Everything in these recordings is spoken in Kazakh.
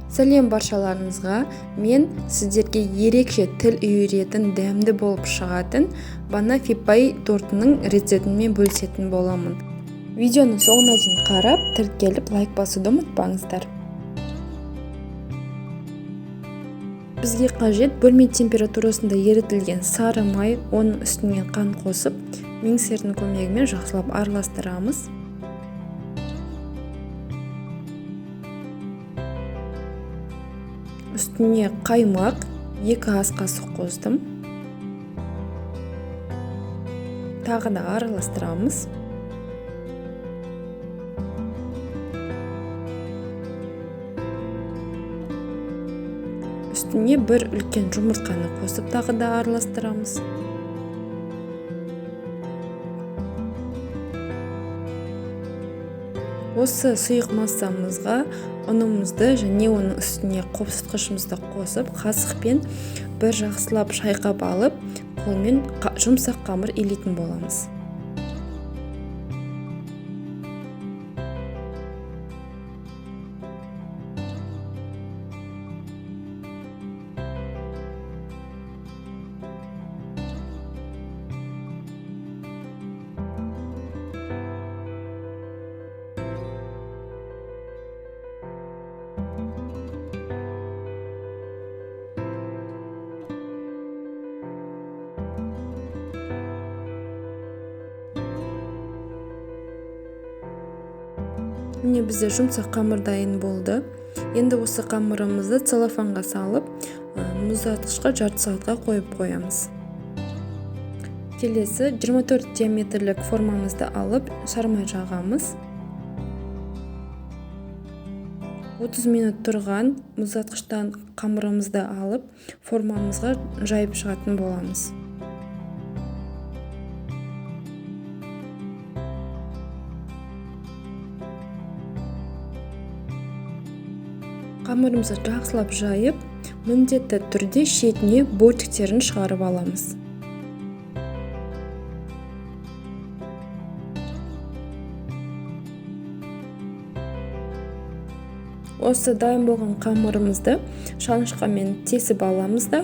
Сәлем баршаларыңызға, мен сіздерге ерекше тіл үйретін дәмді болып шығатын Банафи пай тортының рецептімен бөлісетін боламын. Видеоны соңына дейін қарап, тіркеліп лайк басуды ұмытпаңыздар. Бізге қажет бөлме температурасында ерітілген сары май, оның үстіне қант қосып, миксердің көмегімен жақсылап араластырамыз. Үстіне қаймақ 2 ас қасық қостым. Тағы да араластырамыз. Үстіне бір үлкен жұмыртқаны қосып тағы да араластырамыз. Осы сұйық массамызға ұнымызды және оның үстіне қопсытқышымызды қосып, қасықпен бір жақсылап шайқап алып, қолмен жұмсақ қамыр илейтін боламыз. Міне бізде жұмсақ қамыр дайын болды. Енді осы қамырымызды целлофанға салып, мұздатқышқа жарты сағатқа қойып қоямыз. Келесі 24 диаметрлік формамызды алып, шармай жағамыз. 30 минут тұрған мұздатқыштан қамырымызды алып, формамызға жайып шығатын боламыз. Қамырымызды жақсылап жайып, міндетті түрде шетіне бөлтіктерін шығарып аламыз. Осы дайын болған қамырымызды шанышқамен тесіп аламыз да,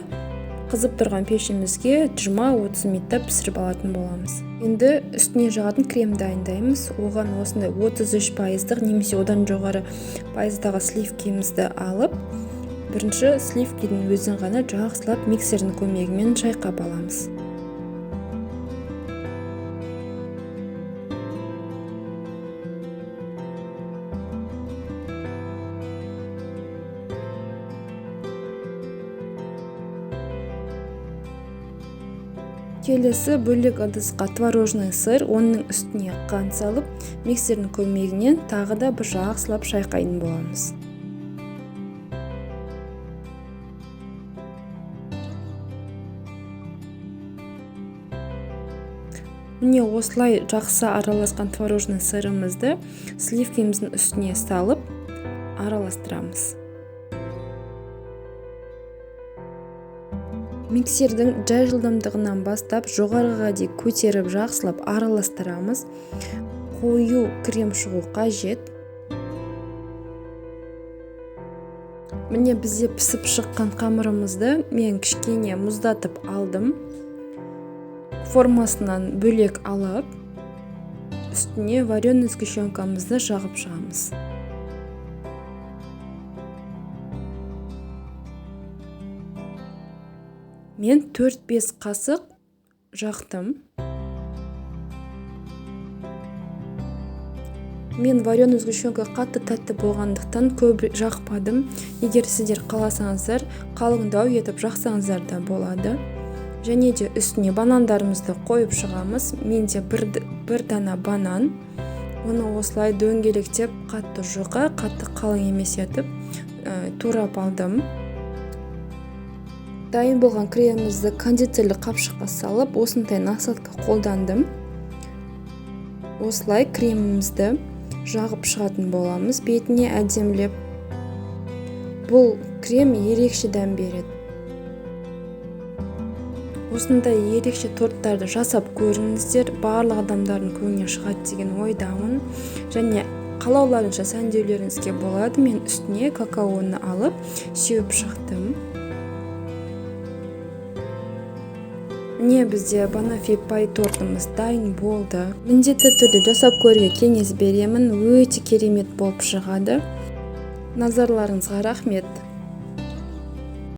қызып тұрған пешімізге 20-30 минутта пісіріп алатын боламыз. Енді үстіне жағатын крем дайындаймыз. Оған осындай 33% немесе одан жоғары пайыздағы сливкемізді алып, бірінші сливкенің өзін ғана жақсылап миксердің көмегімен шайқап аламыз. Келесі бөлек ыдысқа творожный сыр, оның үстіне қант салып, миксердің көмегінен тағы да бір жақсылап шайқайтын боламыз. Міне осылай жақсы араласқан творожный сырымызды сливкеміздің үстіне салып араластырамыз. Миксердің жай жылдамдығынан бастап жоғарыға дейін көтеріп жақсылап араластырамыз. Қою крем шығу қажет. Міне бізде пісіп шыққан қамырымызды мен кішкене мұздатып алдым. Формасынан бөлек алып, үстіне вареный сгущенкамызды жағып шығамыз. Мен 4-5 қасық жақтым. Мен вареный сгущенка қатты тәтті болғандықтан көп жақпадым. Егер сіздер қаласаңыздар, қалыңдау етіп жақсаңыздар да болады. Және де үстіне банандарымызды қойып шығамыз. Менде бір дана банан. Оны осылай дөңгелектеп қатты жұқа, қатты қалың емес етіп турап алдым. Дайын болған кремімізді кондитерлік қапшыққа салып, осындай насадка қолдандым. Осылай кремімізді жағып шығатын боламыз, бетіне әдемілеп. Бұл крем ерекше дәм береді. Осындай ерекше торттарды жасап көріңіздер, барлық адамдардың көңілінен шығады деген ойдамын. Және қалауларынша сәндеулеріңізге болады. Мен үстіне какаоны алып сеуіп шықтым. Міне бізде Банафи пай тортымыз дайын болды. Міндетті түрде жасап көруге кеңес беремін. Өте керемет болып шығады. Назарларыңызға рахмет.